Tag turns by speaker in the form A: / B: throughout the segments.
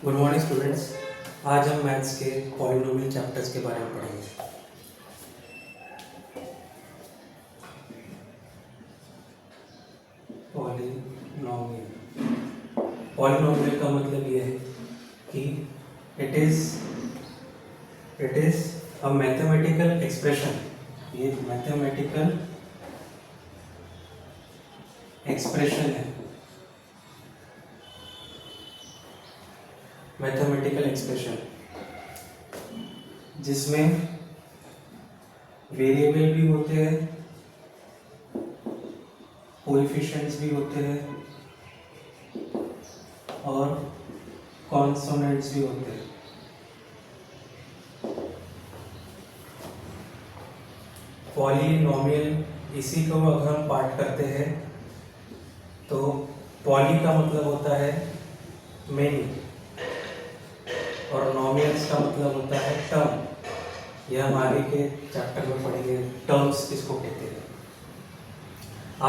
A: Good morning students. आज हम maths के पॉलिनोमियल चैप्टर्स के बारे में पढ़ेंगे। पॉलिनोमियल पॉलिनोमियल का मतलब ये है कि it is a mathematical expression. ये मैथमेटिकल एक्सप्रेशन है, मैथमेटिकल एक्सप्रेशन जिसमें वेरिएबल भी होते हैं, कोएफिशिएंट्स भी होते हैं और कॉन्सोनेंट्स भी होते हैं। पॉलिनोमियल इसी को अगर हम पार्ट करते हैं तो पॉली का मतलब होता है मेनी और नॉमियल्स का मतलब होता है टर्म। यह हम आगे के चैप्टर में पढ़ेंगे, टर्म्स किसको कहते हैं।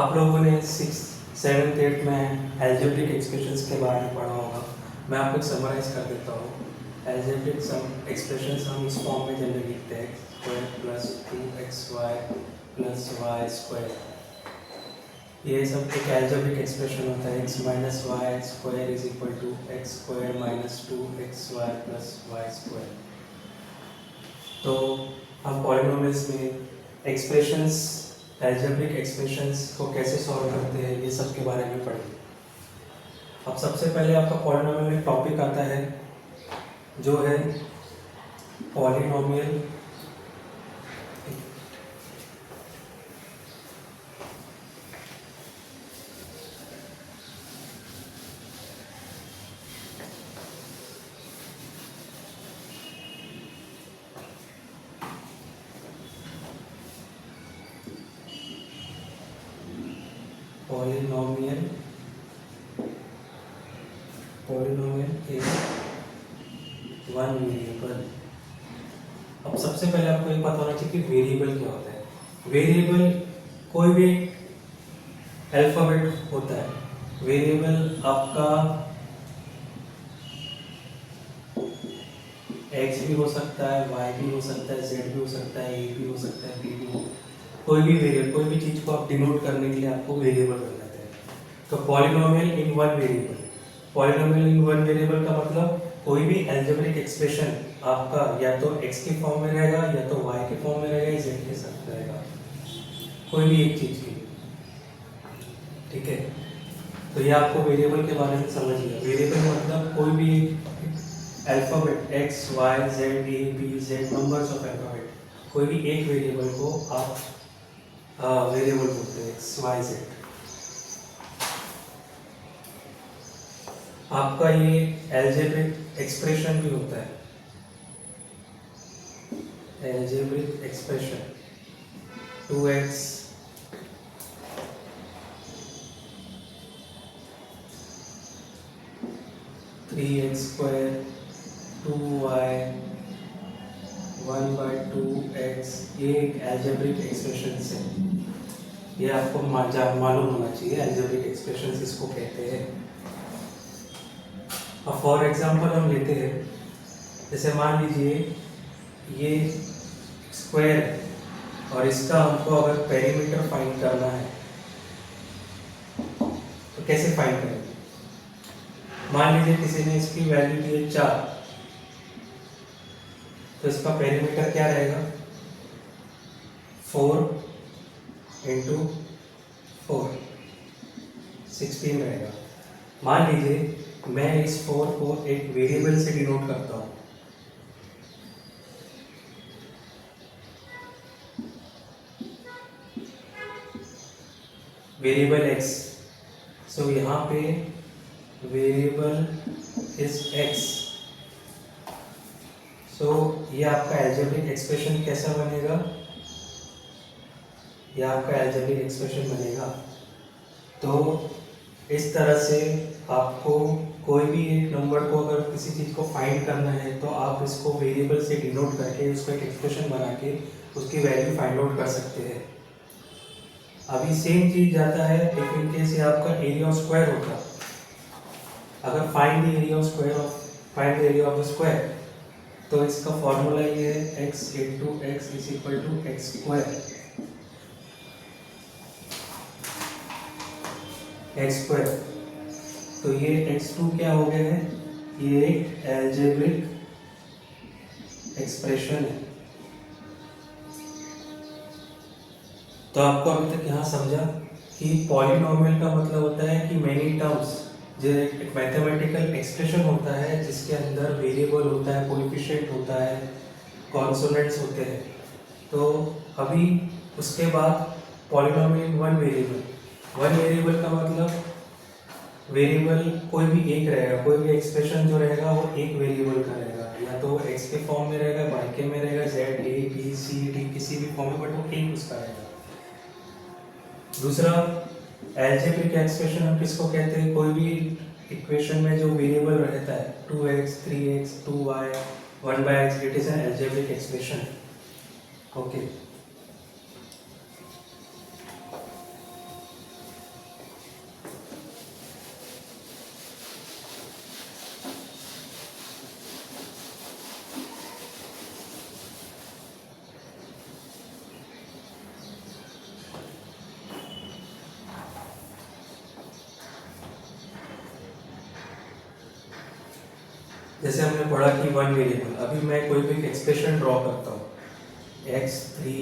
A: आप लोगों ने 6th 7th 8th में एल्जेब्रिक एक्सप्रेशंस के बारे में पढ़ा होगा। मैं आपको समराइज कर देता हूँ। एल्जेब्रिक एक्सप्रेशंस हम इस फॉर्म में जनरली लिखते हैं square plus 2xy plus Y square. ये सब एक एल्जेब्रिक एक्सप्रेशन होता है। x minus Y square is equal to X square minus 2xy plus Y square. तो हम पॉलिनोमियल्स में एक्सप्रेशंस, एल्जेब्रिक एक्सप्रेशंस को कैसे सॉल्व करते हैं, ये सब के बारे में पढ़ेंगे। अब सबसे पहले आपका पॉलिनोमियल में टॉपिक आता है जो है पॉलिनोमियल इज वन वेरिएबल। अब सबसे पहले आपको ये पता होना चाहिए कि वेरिएबल क्या होता है। वेरिएबल कोई भी अल्फाबेट होता है। वेरिएबल आपका x भी हो सकता है, y भी हो सकता है, z भी हो सकता है, a भी हो सकता है, b भी हो। कोई भी वेरिएबल, कोई भी चीज को आप डिनोट करने के लिए आपको वेरिएबल बनाते हैं। तो polynomial in one variable, polynomial in one variable का मतलब कोई भी एल्जेब्रिक एक्सप्रेशन आपका या तो x के फॉर्म में रहेगा, या तो y के फॉर्म में रहेगा, या z के साथ रहेगा, कोई भी एक चीज की। ठीक है, तो ये आपको वेरिएबल के बारे में समझ लिया। वेरिएबल मतलब कोई भी alphabet x, y, z, a, b, z, numbers of alphabet, कोई भी एक वेरिएबल को आप वेरिएबल बोलते हैं, x, y, z। आपका ये एल्जेब्रिक एक्सप्रेशन भी होता है, algebraic expression 2x 3x square 2y 1/2x, ये एक एल्जेब्रिक एक्सप्रेशन है। ये आपको मालूम होना चाहिए, एल्जेब्रिक एक्सप्रेशन इसको कहते हैं। अब फॉर एग्जांपल हम लेते हैं, जैसे मान लीजिए ये स्क्वायर है और इसका हमको अगर पेरीमीटर फाइंड करना है तो कैसे फाइंड करेंगे। मान लीजिए किसी ने इसकी वैल्यू दी है 4, तो इसका पेरीमीटर क्या रहेगा, 4 इंटू 4 16 रहेगा। मान लीजिए मैं इस 4 को एक वेरिएबल से डिनोट करता हूं, वेरिएबल x। सो यहाँ पे वेरिएबल इज x। सो ये आपका एल्जेब्रिक एक्सप्रेशन कैसा बनेगा, ये आपका एल्जेब्रिक एक्सप्रेशन बनेगा। तो इस तरह से आपको कोई भी एक नंबर को अगर किसी चीज़ को फाइंड करना है तो आप इसको वेरिएबल से डिनोट करके उसको एक एक्सप्रेशन बना के उसकी वैल्यू फाइंड आउट कर सकते हैं। अभी सेम चीज जाता है इफ इन केस ये आपका एरिया ऑफ स्क्वायर होता, अगर find the area of square of find the area of the square. तो इसका फॉर्मूला ये है x into X is equal to X square. X square, तो ये x2 क्या हो गया है, ये एक एल्जेब्रिक एक्सप्रेशन है। तो आपको अभी तक यहाँ समझा कि पॉलिनोमियल का मतलब होता है कि मेनी टर्म्स, जो एक मैथमेटिकल एक्सप्रेशन होता है जिसके अंदर वेरिएबल होता है, कोएफिशिएंट होता है, कॉन्सोनेंट्स होते हैं। तो अभी उसके बाद polynomial one variable. One variable का मतलब वेरिएबल कोई भी एक रहेगा, कोई भी एक्सप्रेशन जो रहेगा वो एक वेरिएबल का रहेगा, या तो एक्स के फॉर्म में रहेगा, वाई के में रहेगा, Z A B C D किसी भी फॉर्म में, बट वो एक उसका रहेगा। दूसरा एल्जेब्रिक एक्सप्रेशन हम किसको कहते हैं, कोई भी इक्वेशन में जो वेरिएबल रहता है 2x 3x 2y 1/x, it is an algebraic expression. Okay, जैसे हमने पढ़ा कि वन वेरिएबल, अभी मैं कोई भी एक्सप्रेशन ड्रॉ करता हूँ, x3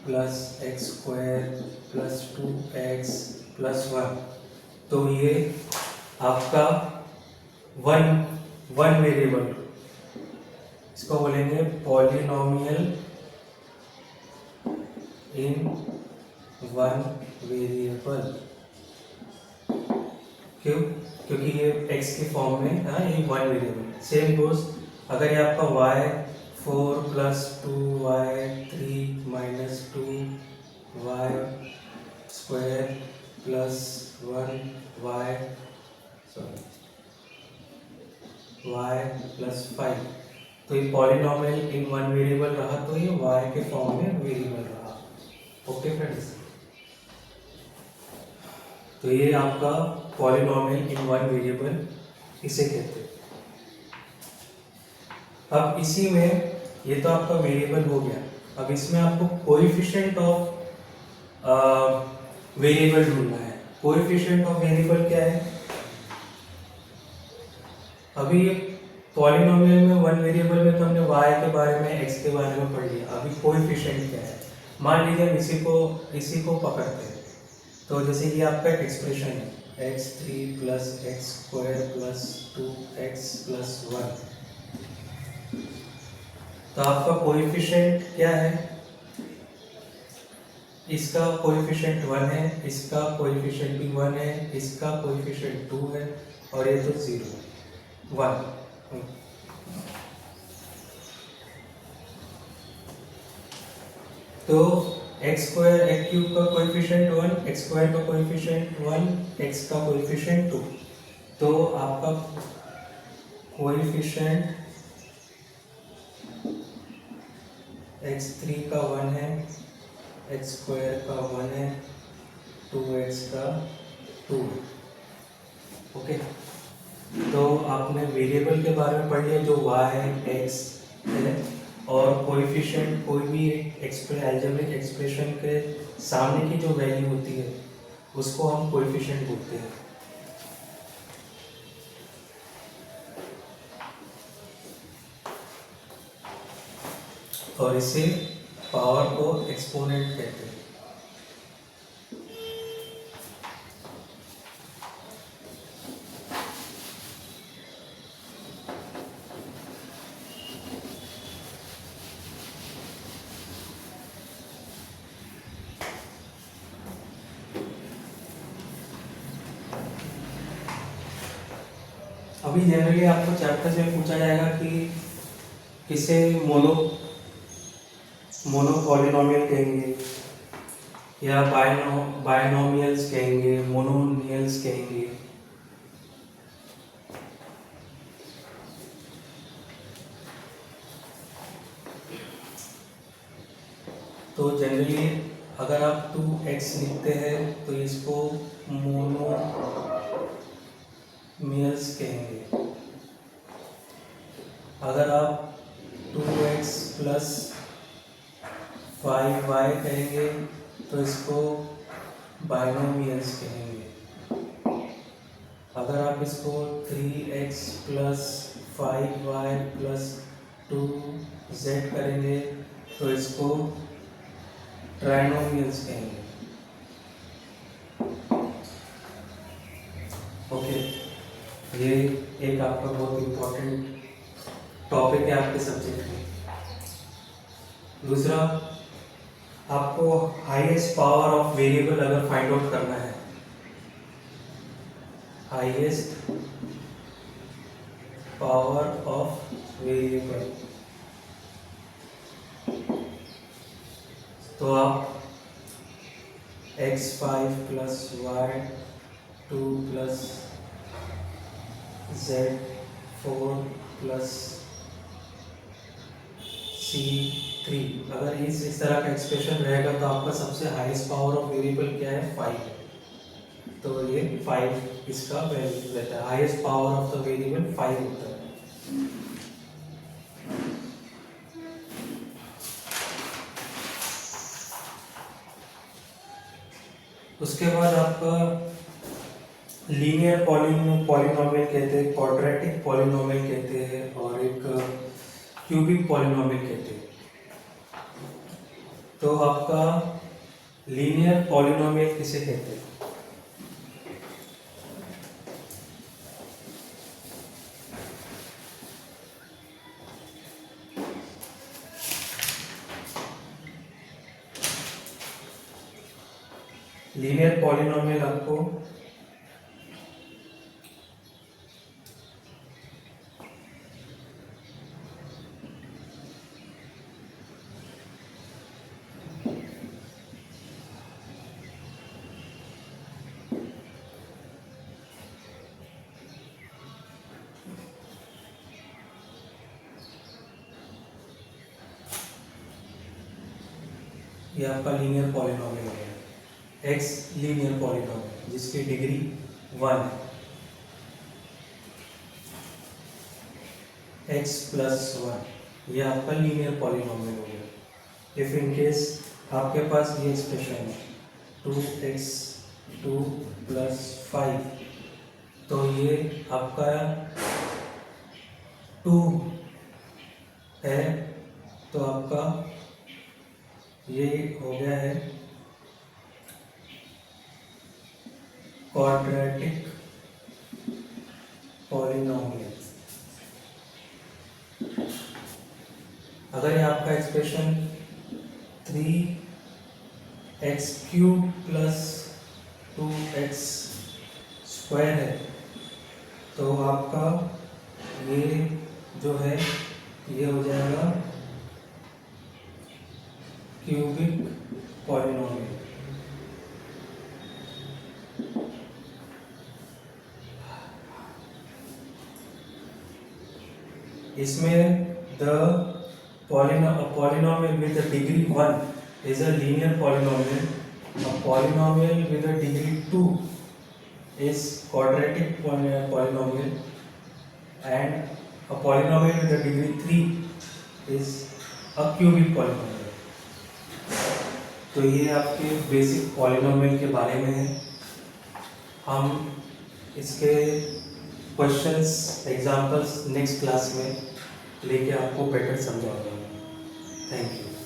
A: plus x square plus 2x plus 1, तो ये आपका वन वेरिएबल, इसको बोलेंगे पॉलिनोमियल इन वन वेरिएबल। क्यों? क्योंकि ये x के फॉर्म में है, ये वन वेरिएबल। सेम गोज अगर ये आपका y4 plus 2y3 minus 2y square plus 1y y plus 5, तो ये पॉलिनोमियल इन वन वेरिएबल रहा, तो ये y के फॉर्म में वेरिएबल रहा। ओके फ्रेंड्स, तो ये आपका पॉलिनोमियल इन वन वेरिएबल इसे कहते हैं। अब इसी में ये तो आपका वेरिएबल हो गया, अब इसमें आपको कोएफिशिएंट ऑफ वेरिएबल ढूंढना है। कोएफिशिएंट ऑफ वेरिएबल क्या है, अभी पॉलिनोमियल में वन वेरिएबल में तो हमने y के बारे में x के बारे में पढ़ लिया। अभी कोएफिशिएंट क्या है, मान लीजिए हम इसी को पकड़ते हैं। तो जैसे ये आपका एक्सप्रेशन है x3 plus x square plus 2x plus 1, तो आपका कोएफिशिएंट क्या है, इसका कोएफिशिएंट 1 है, इसका कोएफिशिएंट भी 1 है, इसका कोएफिशिएंट 2 है, और ये तो 0 1। तो एक्स स्क्वायर एक्स क्यूब का कोएफिशिएंट 1, एक्स स्क्वायर का कोएफिशिएंट 1, एक्स का कोएफिशिएंट 2, तो आपका कोएफिशिएंट x3 का 1 है, एक्स स्क्वायर का 1 है, 2x का 2 है। ओके, तो आपने वेरिएबल के बारे में पढ़ लिया जो y x है, और कोएफिशिएंट कोई भी एल्जेब्रिक एक्सप्रेशन के सामने की जो वैल्यू होती है उसको हम कोएफिशिएंट बोलते हैं। और इसे पावर को एक्सपोनेंट कहते हैं। अभी जनरली आपको चैप्टर से पूछा जाएगा कि किसे मोनो पॉलिनोमियल कहेंगे या बायनोमियल्स कहेंगे, मोनोमियल्स कहेंगे। तो जनरली अगर आप 2x लिखते हैं तो इसको मोनोमियल्स कहेंगे। अगर आप 2x प्लस 5y कहेंगे तो इसको बाइनोमियल्स कहेंगे। अगर आप इसको 3x plus 5y plus 2z करेंगे तो इसको ट्राइनोमियल्स कहेंगे। ओके, ये एक आपका बहुत इम्पोर्टेंट टॉपिक है आपके सब्जेक्ट में। दूसरा, आपको हाईएस्ट पावर ऑफ वेरिएबल अगर फाइंड आउट करना है, हाईएस्ट पावर ऑफ वेरिएबल, तो आप x5 plus y2 plus z4 plus c3, अगर इस तरह का एक्सप्रेशन रहेगा तो आपका सबसे हाईएस्ट पावर ऑफ वेरिएबल क्या है, 5 है। तो ये 5 इसका वैल्यू रहता है, highest power of the variable 5 होता है। उसके बाद आपका लीनियर पॉलिनोमियल कहते हैं, क्वाड्रेटिक पॉलिनोमियल कहते हैं, और एक क्यूबिक पॉलिनोमियल कहते हैं। तो आपका लीनियर पॉलिनोमियल किसे कहते हैं? लीनियर पॉलिनोमियल आपको ये आपका लीनियर पॉलिनोमियल है, एक्स लीनियर पॉलिनोमियल जिसकी डिग्री 1 है, x प्लस 1, ये आपका लीनियर पॉलिनोमियल हो गया। इफ इन केस आपके पास ये एक्सप्रेशन है 2x2 प्लस 5, तो ये आपका 2 है, तो आपका ये हो गया है क्वाड्रेटिक पॉलिनोमियल। अगर ये आपका expression 3x³ plus 2x square है, तो आपका ये जो है ये हो जाएगा क्यूबिक पॉलिनोमियल। इसमें the polynomial with the degree 1 is a linear polynomial. A polynomial with a degree 2 is quadratic polynomial, and a polynomial with a degree 3 is a cubic polynomial. तो ये आपके बेसिक पॉलिनोमियल के बारे में है। हम इसके क्वेश्चंस, एग्जाम्पल्स नेक्स्ट क्लास में लेके आपको बेटर समझाऊंगा। Thank you.